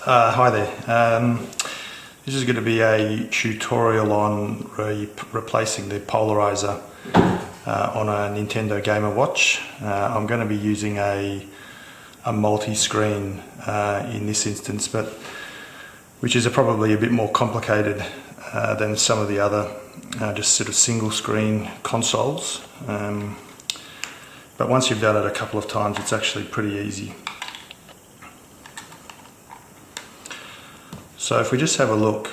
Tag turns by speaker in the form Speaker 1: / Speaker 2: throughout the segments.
Speaker 1: Hi there. This is going to be a tutorial on replacing the polarizer on a Nintendo Game & Watch. I'm going to be using a multi-screen in this instance, but which is probably a bit more complicated than some of the other just sort of single screen consoles. But once you've done it a couple of times, it's actually pretty easy. So if we just have a look,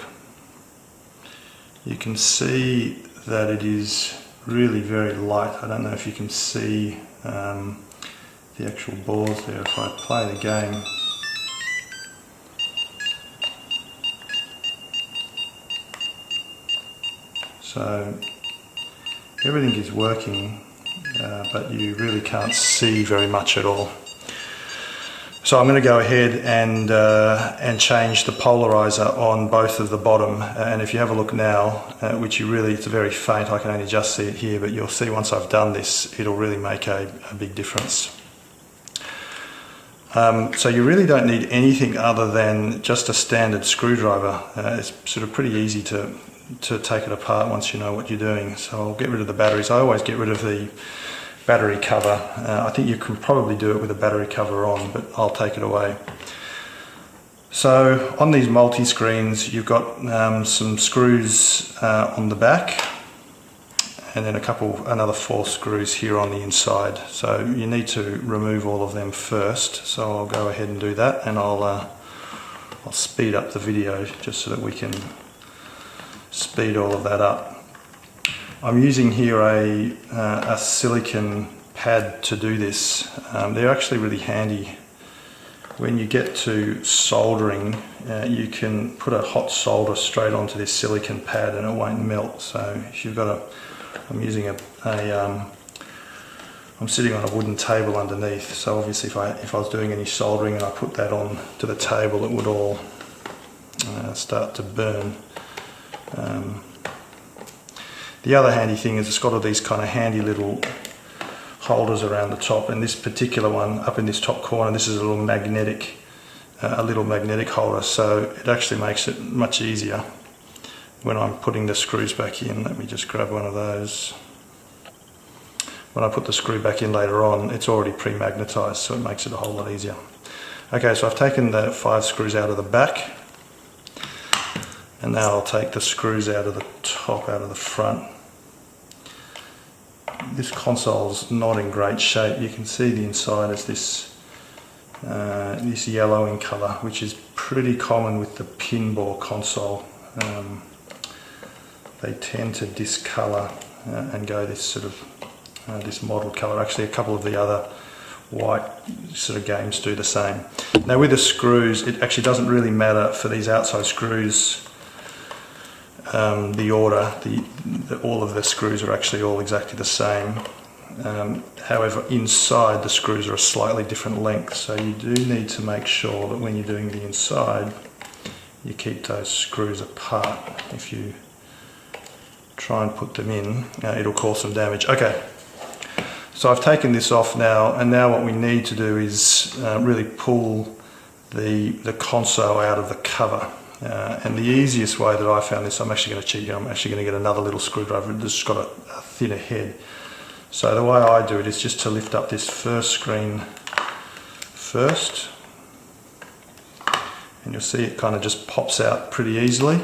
Speaker 1: you can see that it is really very light. I don't know if you can see the actual balls there. If I play the game, so everything is working, but you really can't see very much at all. So I'm going to go ahead and change the polarizer on both of the bottom, and if you have a look now, which it's very faint, I can only just see it here, but you'll see once I've done this it'll really make a big difference. So you really don't need anything other than just a standard screwdriver. It's sort of pretty easy to take it apart once you know what you're doing. So I'll get rid of the batteries. I always get rid of the battery cover. I think you can probably do it with a battery cover on, but I'll take it away. So on these multi-screens you've got some screws on the back, and then another 4 screws here on the inside. So you need to remove all of them first, so I'll go ahead and do that, and I'll speed up the video just so that we can speed all of that up. I'm using here a silicon pad to do this. They're actually really handy. When you get to soldering, you can put a hot solder straight onto this silicon pad and it won't melt. So if you've got I'm sitting on a wooden table underneath, so obviously if I was doing any soldering and I put that on to the table, it would all start to burn. The other handy thing is it's got all these kind of handy little holders around the top, and this particular one up in this top corner, this is a little magnetic holder, so it actually makes it much easier when I'm putting the screws back in. Let me just grab one of those. When I put the screw back in later on, it's already pre-magnetized, so it makes it a whole lot easier. Okay, so I've taken the 5 screws out of the back, and now I'll take the screws out of the top, out of the front. This console's not in great shape. You can see the inside is this yellow in colour, which is pretty common with the pinball console. They tend to discolour and go this sort of this mottled colour. Actually, a couple of the other white sort of games do the same. Now with the screws, it actually doesn't really matter for these outside screws. The order, all of the screws are actually all exactly the same. However, inside the screws are a slightly different length, so you do need to make sure that when you're doing the inside, you keep those screws apart. If you try and put them in, it'll cause some damage. Okay, so I've taken this off now, and now what we need to do is really pull the console out of the cover. And the easiest way that I found this, I'm actually going to cheat here, I'm actually going to get another little screwdriver that's got a thinner head. So the way I do it is just to lift up this first screen first, and you'll see it kind of just pops out pretty easily,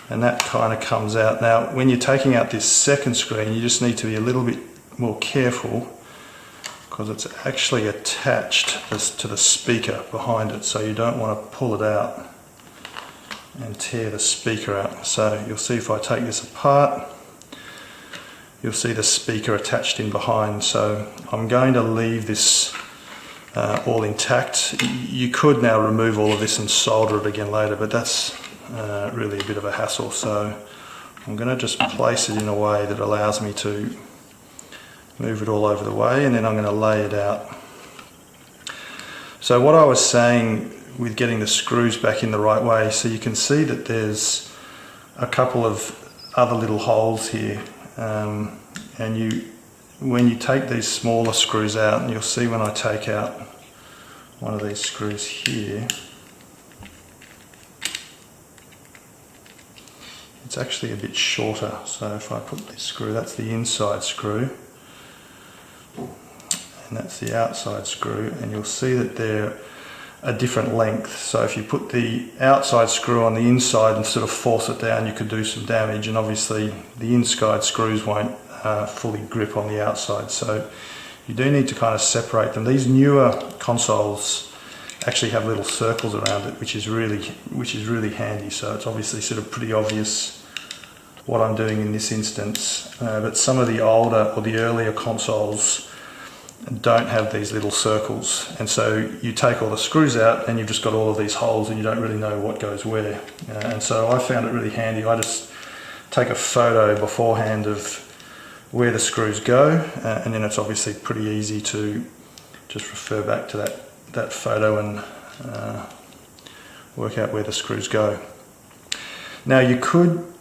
Speaker 1: and that kind of comes out. Now when you're taking out this second screen, you just need to be a little bit more careful, because it's actually attached to the speaker behind it, so you don't want to pull it out and tear the speaker out. So you'll see if I take this apart, you'll see the speaker attached in behind. So I'm going to leave this all intact. You could now remove all of this and solder it again later, but that's really a bit of a hassle. So I'm going to just place it in a way that allows me to move it all over the way, and then I'm going to lay it out. So what I was saying with getting the screws back in the right way, so you can see that there's a couple of other little holes here, and when you take these smaller screws out, and you'll see when I take out one of these screws here, it's actually a bit shorter. So if I put this screw, that's the inside screw, and that's the outside screw, and you'll see that they're a different length. So if you put the outside screw on the inside and sort of force it down, you could do some damage, and obviously the inside screws won't fully grip on the outside. So you do need to kind of separate them. These newer consoles actually have little circles around it, which is really handy. So it's obviously sort of pretty obvious what I'm doing in this instance. But some of the older or the earlier consoles don't have these little circles, and so you take all the screws out and you've just got all of these holes and you don't really know what goes where. And so I found it really handy. I just take a photo beforehand of where the screws go, and then it's obviously pretty easy to just refer back to that photo and work out where the screws go. Now you could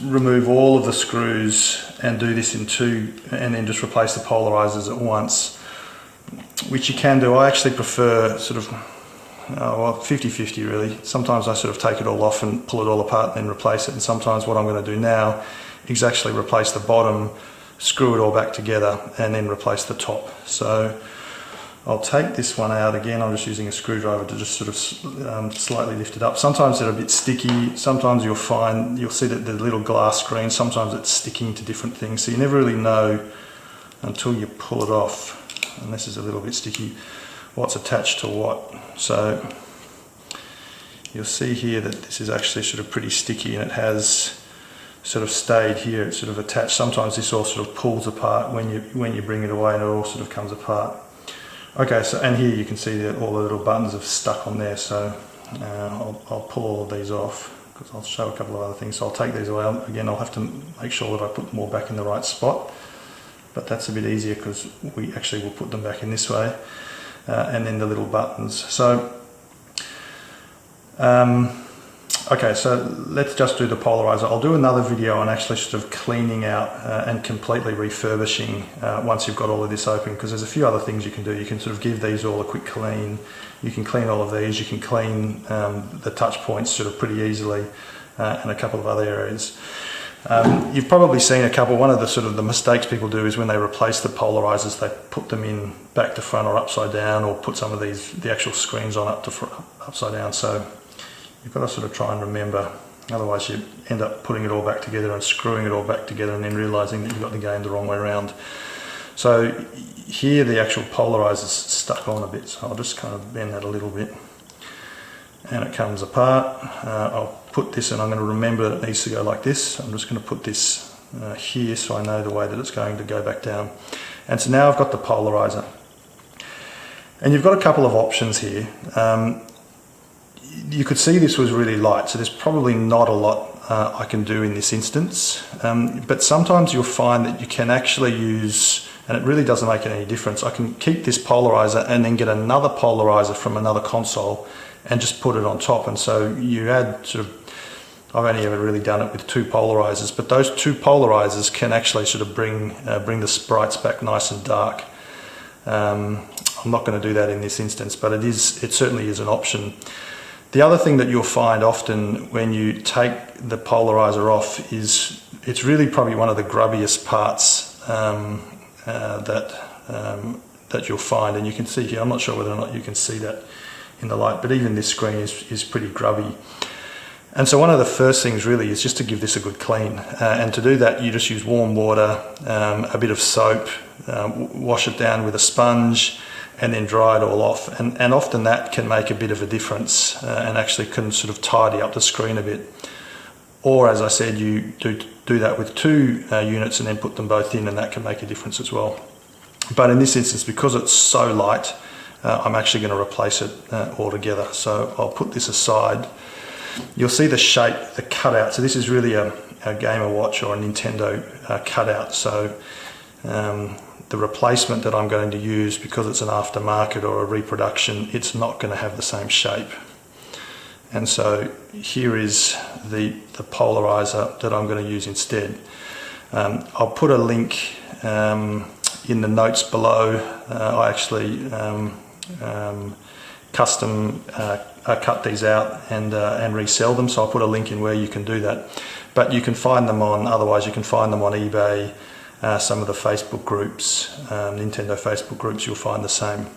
Speaker 1: remove all of the screws and do this in two and then just replace the polarizers at once, which you can do. I actually prefer sort of 50-50 really. Sometimes I sort of take it all off and pull it all apart and then replace it, and sometimes what I'm going to do now is actually replace the bottom, screw it all back together, and then replace the top. So I'll take this one out again. I'm just using a screwdriver to just sort of slightly lift it up. Sometimes they're a bit sticky. Sometimes you'll see that the little glass screen, sometimes it's sticking to different things. So you never really know until you pull it off, and this is a little bit sticky, what's attached to what. So you'll see here that this is actually sort of pretty sticky, and it has sort of stayed here. It's sort of attached. Sometimes this all sort of pulls apart when you bring it away, and it all sort of comes apart. Okay, so and here you can see that all the little buttons have stuck on there, so I'll pull all of these off because I'll show a couple of other things. So I'll take these away. Again, I'll have to make sure that I put them all back in the right spot, but that's a bit easier because we actually will put them back in this way, and then the little buttons. So okay, so let's just do the polarizer. I'll do another video on actually sort of cleaning out and completely refurbishing once you've got all of this open, because there's a few other things you can do. You can sort of give these all a quick clean. You can clean all of these. You can clean the touch points sort of pretty easily, and a couple of other areas. You've probably seen a couple. One of the sort of the mistakes people do is when they replace the polarizers, they put them in back to front or upside down, or put some of the actual screens on upside down. So you've got to sort of try and remember, otherwise you end up putting it all back together and screwing it all back together and then realising that you've got the game the wrong way around. So here the actual polarizer's stuck on a bit, so I'll just kind of bend that a little bit and it comes apart. I'll put this, and I'm going to remember that it needs to go like this. I'm just going to put this here so I know the way that it's going to go back down. And so now I've got the polarizer. And you've got a couple of options here. You could see this was really light, so there's probably not a lot I can do in this instance, but sometimes you'll find that you can actually use, and it really doesn't make any difference, I can keep this polarizer and then get another polarizer from another console and just put it on top. And so you add sort of, I've only ever really done it with two polarizers, but those two polarizers can actually sort of bring the sprites back nice and dark. I'm not going to do that in this instance, but it certainly is an option. The other thing that you'll find often when you take the polarizer off is it's really probably one of the grubbiest parts that you'll find, and you can see here, I'm not sure whether or not you can see that in the light, but even this screen is pretty grubby. And so one of the first things really is just to give this a good clean, and to do that you just use warm water, a bit of soap, wash it down with a sponge, and then dry it all off, and often that can make a bit of a difference and actually can sort of tidy up the screen a bit. Or as I said, you do that with two units and then put them both in, and that can make a difference as well. But in this instance, because it's so light, I'm actually going to replace it altogether. So I'll put this aside. You'll see the shape, the cutout. So this is really a Game & Watch or a Nintendo cutout. So the replacement that I'm going to use, because it's an aftermarket or a reproduction, it's not going to have the same shape. And so here is the polarizer that I'm going to use instead. I'll put a link in the notes below. I actually custom cut these out and resell them, so I'll put a link in where you can do that. But you can find them on, otherwise you can find them on eBay, some of the Facebook groups, Nintendo Facebook groups, you'll find the same.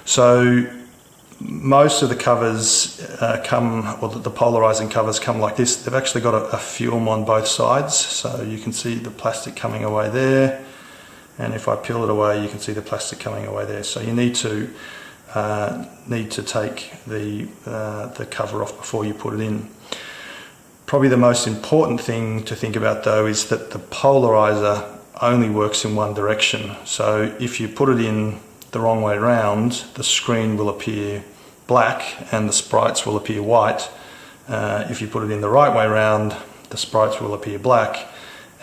Speaker 1: So most of the covers the polarizing covers come like this. They've actually got a film on both sides, so you can see the plastic coming away there, and if I peel it away you can see the plastic coming away there. So you need to take the cover off before you put it in. Probably the most important thing to think about though is that the polarizer only works in one direction. So if you put it in the wrong way around, the screen will appear black and the sprites will appear white. If you put it in the right way around, the sprites will appear black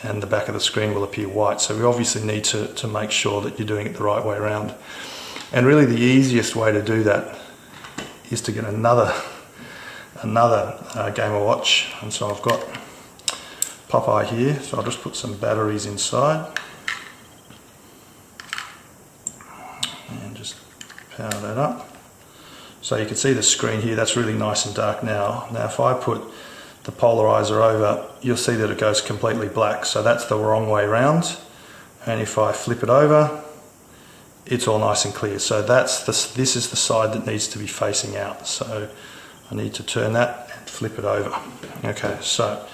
Speaker 1: and the back of the screen will appear white. So we obviously need to make sure that you're doing it the right way around. And really the easiest way to do that is to get another Game & Watch. And so I've got Popeye here, so I'll just put some batteries inside and just power that up. So you can see the screen here, that's really nice and dark now. Now if I put the polarizer over, you'll see that it goes completely black, so that's the wrong way around. And if I flip it over, it's all nice and clear. So this is the side that needs to be facing out. So I need to turn that and flip it over. Okay, so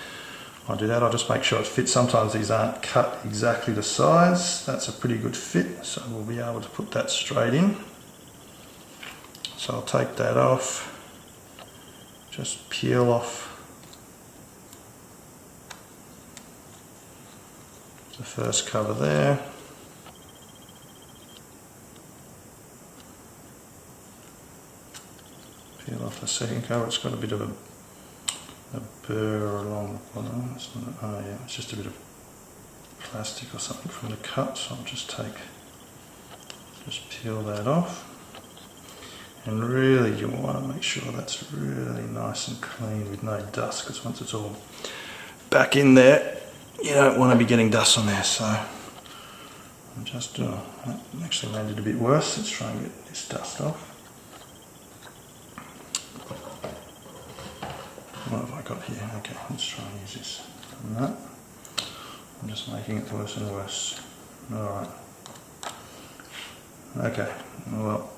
Speaker 1: I'll do that. I'll just make sure it fits. Sometimes these aren't cut exactly the size. That's a pretty good fit, so we'll be able to put that straight in. So I'll take that off, just peel off the first cover there. Peel off the second cover. It's got a bit of a burr along the bottom. It's not, oh yeah, it's just a bit of plastic or something from the cut, so I'll just peel that off. And really you want to make sure that's really nice and clean with no dust, because once it's all back in there you don't want to be getting dust on there. So I'm just that actually made it a bit worse. Let's try and get this dust off. What have I got here? Okay, let's try and use this. No, I'm just making it worse and worse. Alright. Okay, well,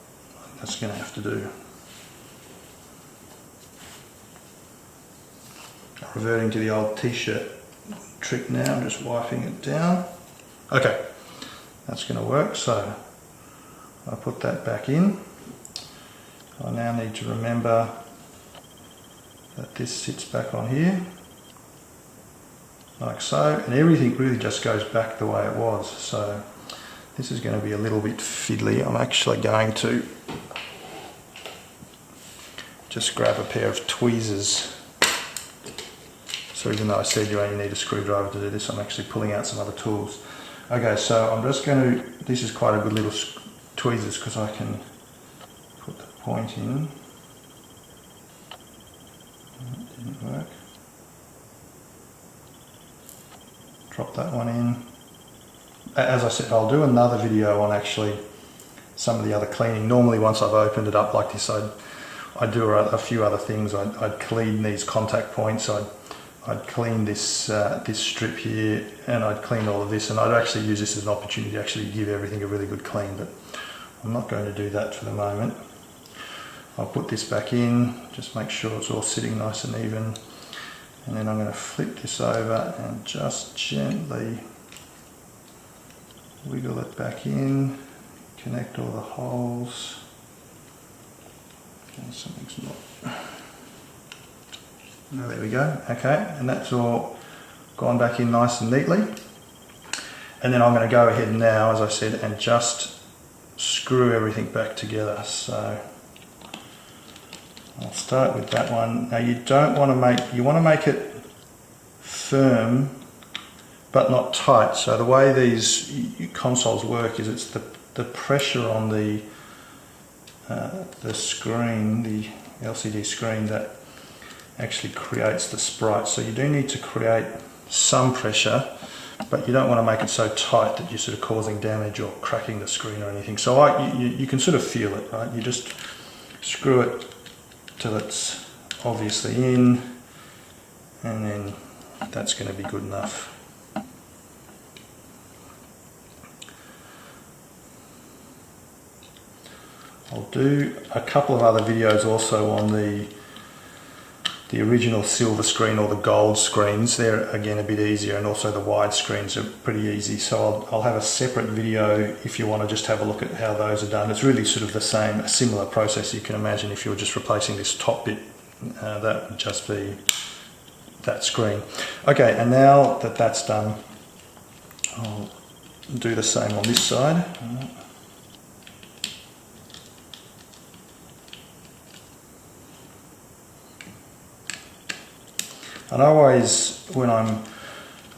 Speaker 1: that's going to have to do. Reverting to the old t-shirt trick now, I'm just wiping it down. Okay, that's going to work. So I put that back in. I now need to remember that this sits back on here, like so, and everything really just goes back the way it was. So this is going to be a little bit fiddly. I'm actually going to just grab a pair of tweezers. So even though I said you only need a screwdriver to do this, I'm actually pulling out some other tools. Okay, so I'm just going to, this is quite a good little tweezers because I can put the point in. That didn't work. Drop that one in. As I said, I'll do another video on actually some of the other cleaning. Normally once I've opened it up like this, I'd do a few other things. I'd clean these contact points, I'd clean this this strip here, and I'd clean all of this, and I'd actually use this as an opportunity to actually give everything a really good clean, but I'm not going to do that for the moment. I'll put this back in, just make sure it's all sitting nice and even, and then I'm going to flip this over and just gently wiggle it back in, connect all the holes. Okay, something's not. Oh, there we go. Okay, and that's all gone back in nice and neatly. And then I'm going to go ahead now, as I said, and just screw everything back together. So I'll start with that one. Now you don't want to make, you want to make it firm but not tight. So the way these consoles work is it's the pressure on the screen, the LCD screen, that actually creates the sprite. So you do need to create some pressure, but you don't want to make it so tight that you're sort of causing damage or cracking the screen or anything. So you can sort of feel it, right? You just screw it till it's obviously in, and then that's going to be good enough. I'll do a couple of other videos also on the original silver screen or the gold screens. They're again a bit easier, and also the wide screens are pretty easy. So I'll have a separate video if you want to just have a look at how those are done. It's really sort of the same, a similar process you can imagine if you were just replacing this top bit. That would just be that screen. Okay, and now that that's done, I'll do the same on this side. And always, when I'm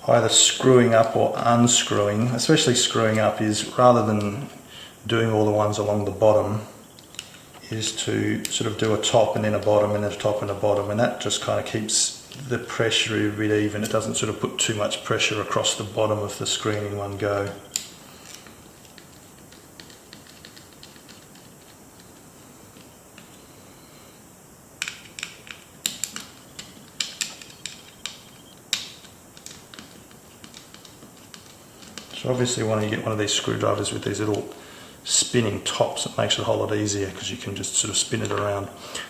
Speaker 1: either screwing up or unscrewing, especially screwing up, is rather than doing all the ones along the bottom, is to sort of do a top and then a bottom and then a top and a bottom, and that just kind of keeps the pressure a bit even. It doesn't sort of put too much pressure across the bottom of the screen in one go. So obviously when you get one of these screwdrivers with these little spinning tops, it makes it a whole lot easier because you can just sort of spin it around.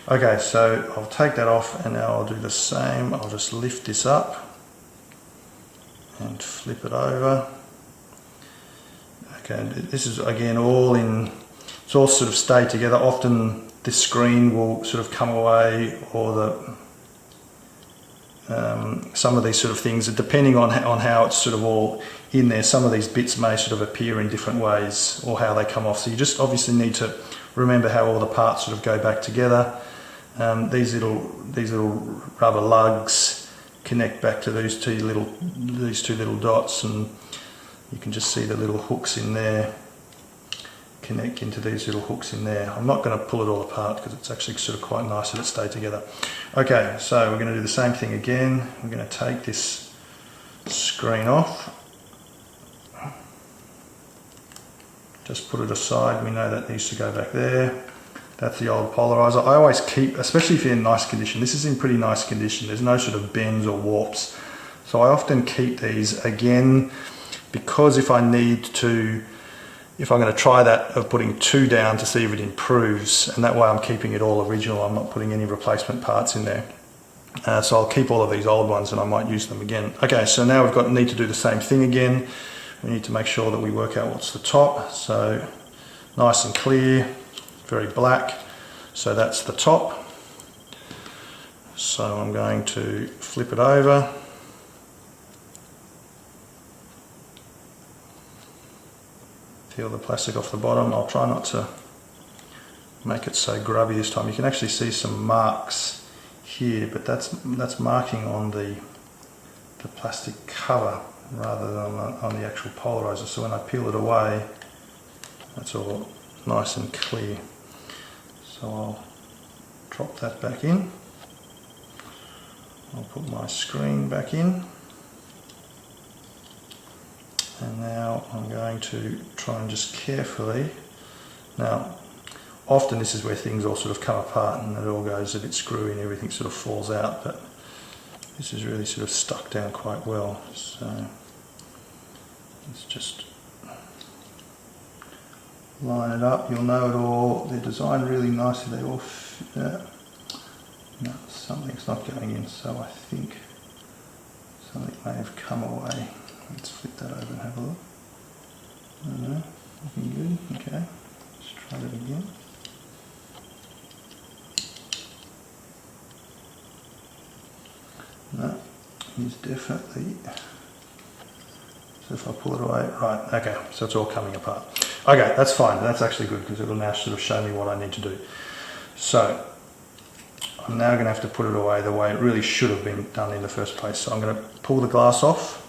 Speaker 1: Okay, so I'll take that off, and now I'll do the same. I'll just lift this up and flip it over. Okay, this is again all in, it's all sort of stayed together. Often this screen will sort of come away, or the some of these sort of things, depending on how it's sort of all in there, some of these bits may sort of appear in different ways, or how they come off. So you just obviously need to remember how all the parts sort of go back together. These little rubber lugs connect back to these two little dots, and you can just see the little hooks in there connect into these little hooks in there. I'm not going to pull it all apart because it's actually sort of quite nice that it stayed together. Okay, so we're going to do the same thing again. We're going to take this screen off, just put it aside. We know that needs to go back there. That's the old polarizer. I always keep, especially if you're in nice condition, this is in pretty nice condition, there's no sort of bends or warps, so I often keep these again, because if I'm going to try that of putting 2 down to see if it improves, and that way I'm keeping it all original, I'm not putting any replacement parts in there. So I'll keep all of these old ones and I might use them again. Okay, so now need to do the same thing again. We need to make sure that we work out what's the top. So nice and clear, very black. So that's the top. So I'm going to flip it over. Peel the plastic off the bottom. I'll try not to make it so grubby this time. You can actually see some marks here, but that's marking on the plastic cover rather than on the actual polarizer. So when I peel it away, that's all nice and clear. So I'll drop that back in. I'll put my screen back in. And now I'm going to try and just carefully, now often this is where things all sort of come apart and it all goes a bit screwy and everything sort of falls out, but this is really sort of stuck down quite well. So let's just line it up. You'll know it all, they're designed really nicely, they all fit out. No, something's not going in, so I think something may have come away. Let's flip that over and have a look. No, looking good. Okay, let's try that again. No, it's definitely. So if I pull it away, right, okay, so it's all coming apart. Okay, that's fine, that's actually good because it'll now sort of show me what I need to do. So, I'm now going to have to put it away the way it really should have been done in the first place. So I'm going to pull the glass off.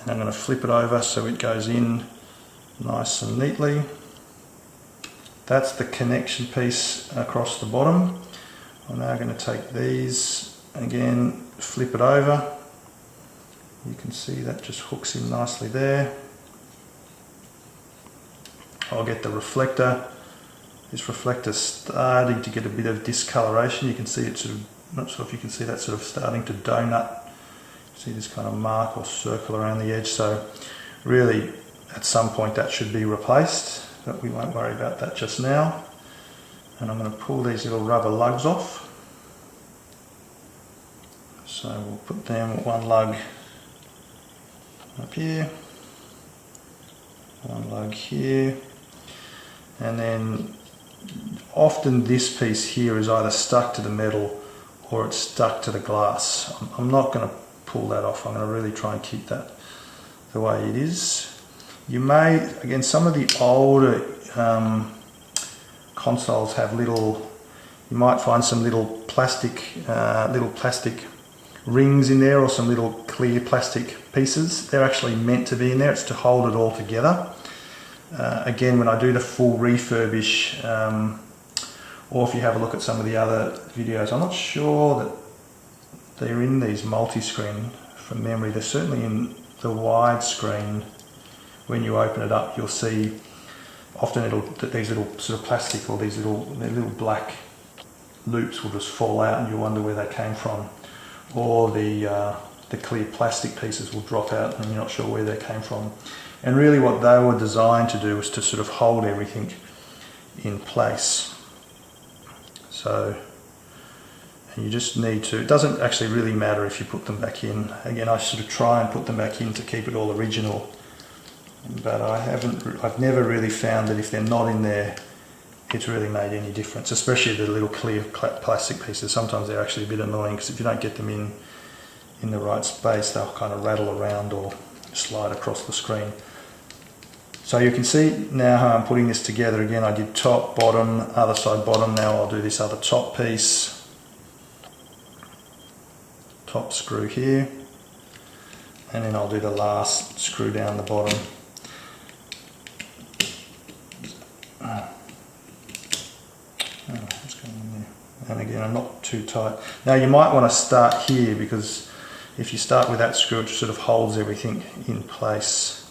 Speaker 1: And I'm going to flip it over so it goes in nice and neatly. That's the connection piece across the bottom. I'm now going to take these again, flip it over. You can see that just hooks in nicely there. I'll get the reflector this reflector starting to get a bit of discoloration. You can see it sort of, not sure if you can see that sort of starting to donut. See this kind of mark or circle around the edge. So really at some point that should be replaced, but we won't worry about that just now. And I'm going to pull these little rubber lugs off. So we'll put them, one lug up here, one lug here, and then often this piece here is either stuck to the metal or it's stuck to the glass. I'm not going to pull that off. I'm going to really try and keep that the way it is. You may, again, some of the older consoles have little, you might find some little plastic rings in there, or some little clear plastic pieces. They're actually meant to be in there. It's to hold it all together. Again, when I do the full refurbish, or if you have a look at some of the other videos, I'm not sure that they're in these multi-screen from memory. They're certainly in the widescreen. When you open it up, you'll see often these little sort of plastic, or these little black loops will just fall out and you wonder where they came from. Or the clear plastic pieces will drop out and you're not sure where they came from. And really what they were designed to do was to sort of hold everything in place. So, and you just need to, it doesn't actually really matter if you put them back in. Again, I sort of try and put them back in to keep it all original, but I've never really found that if they're not in there, it's really made any difference, especially the little clear plastic pieces. Sometimes they're actually a bit annoying because if you don't get them in the right space, they'll kind of rattle around or slide across the screen. So you can see now how I'm putting this together. Again, I did top, bottom, other side, bottom. Now I'll do this other top piece. Top screw here. And then I'll do the last screw down the bottom. And again, I'm not too tight. Now you might want to start here, because if you start with that screw, it sort of holds everything in place.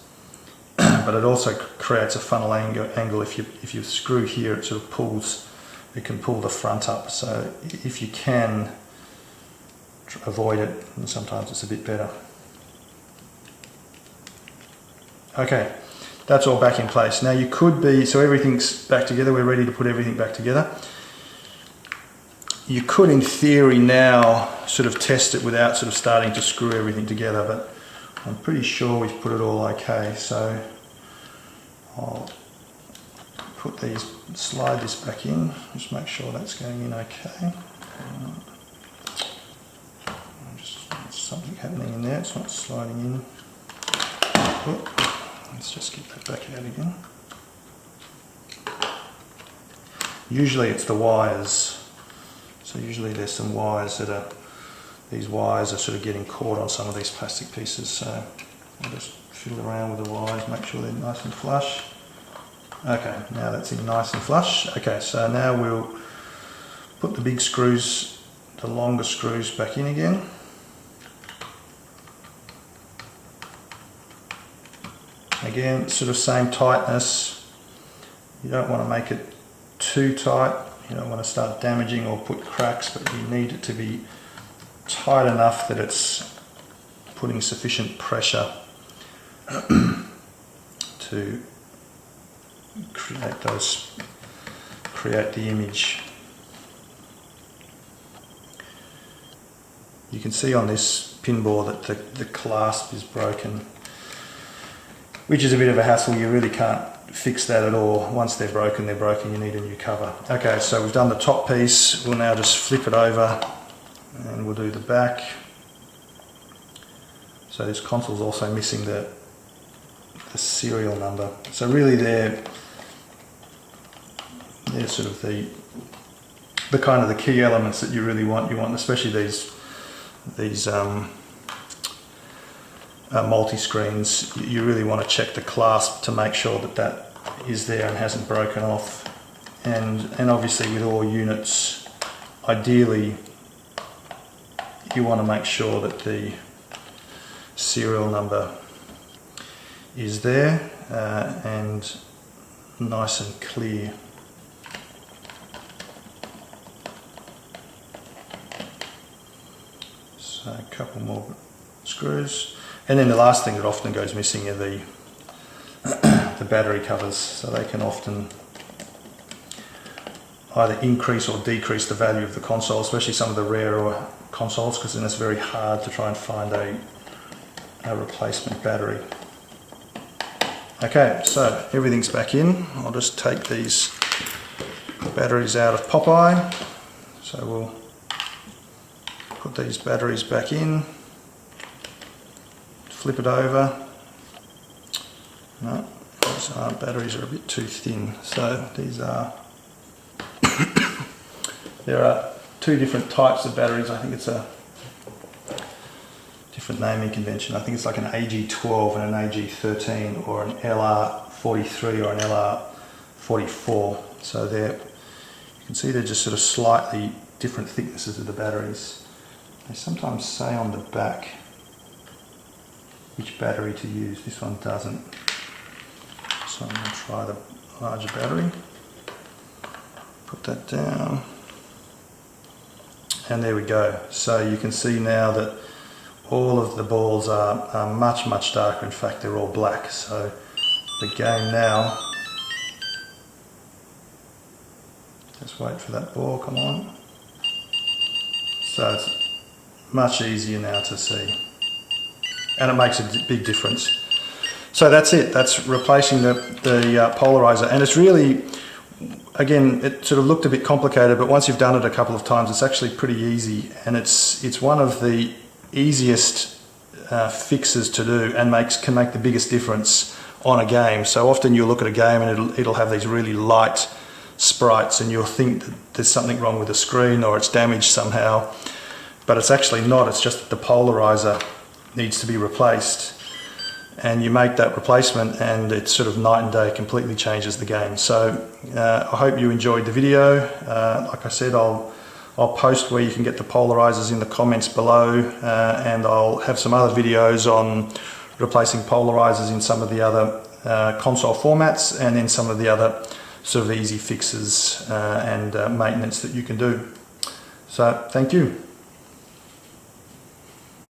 Speaker 1: But it also creates a funnel angle. If you screw here, it sort of pulls, it can pull the front up. So if you can avoid it, and sometimes it's a bit better. Okay, that's all back in place. Now you could be, so everything's back together, we're ready to put everything back together. You could, in theory, now sort of test it without sort of starting to screw everything together, but I'm pretty sure we've put it all okay. So I'll slide this back in, just make sure that's going in okay. There's something happening in there, it's not sliding in. Oh, let's just get that back out again. Usually it's the wires. So usually there's some wires these wires are sort of getting caught on some of these plastic pieces. So I'll just fiddle around with the wires, make sure they're nice and flush. Okay, now that's in nice and flush. Okay, so now we'll put the big screws, the longer screws, back in again. Again, sort of same tightness. You don't want to make it too tight. You don't want to start damaging or put cracks, but you need it to be tight enough that it's putting sufficient pressure to create the image. You can see on this pinball that the clasp is broken, which is a bit of a hassle. You really can't fix that at all. Once they're broken, you need a new cover. Okay, so we've done the top piece. We'll now just flip it over and we'll do the back. So this console's also missing the serial number. So really they're sort of the kind of the key elements that you really want. You want especially these multi-screens. You really want to check the clasp to make sure that is there and hasn't broken off. And obviously with all units, ideally you want to make sure that the serial number is there and nice and clear. So a couple more screws. And then the last thing that often goes missing are the battery covers. So they can often either increase or decrease the value of the console, especially some of the rarer consoles, because then it's very hard to try and find a replacement battery. Okay, so everything's back in. I'll just take these batteries out of Popeye. So we'll put these batteries back in, flip it over. No, these batteries are a bit too thin. So these are, there are two different types of batteries. I think it's a different naming convention. I think it's like an AG12 and an AG13, or an LR43 or an LR44. So you can see they're just sort of slightly different thicknesses of the batteries. They sometimes say on the back which battery to use. This one doesn't. So I'm going to try the larger battery. Put that down. And there we go. So you can see now that all of the balls are much, much darker. In fact, they're all black. So the game now, just wait for that ball, come on. So it's much easier now to see. And it makes a big difference. So that's it. That's replacing the polarizer. And it's really, again, it sort of looked a bit complicated, but once you've done it a couple of times, it's actually pretty easy. And it's one of the easiest fixes to do, and can make the biggest difference on a game. So often you'll look at a game and it'll have these really light sprites, and you'll think that there's something wrong with the screen or it's damaged somehow, but it's actually not. It's just that the polarizer needs to be replaced, and you make that replacement and it's sort of night and day. Completely changes the game. So I hope you enjoyed the video. Like I said, I'll post where you can get the polarizers in the comments below, and I'll have some other videos on replacing polarizers in some of the other console formats, and then some of the other sort of easy fixes and maintenance that you can do. So thank you.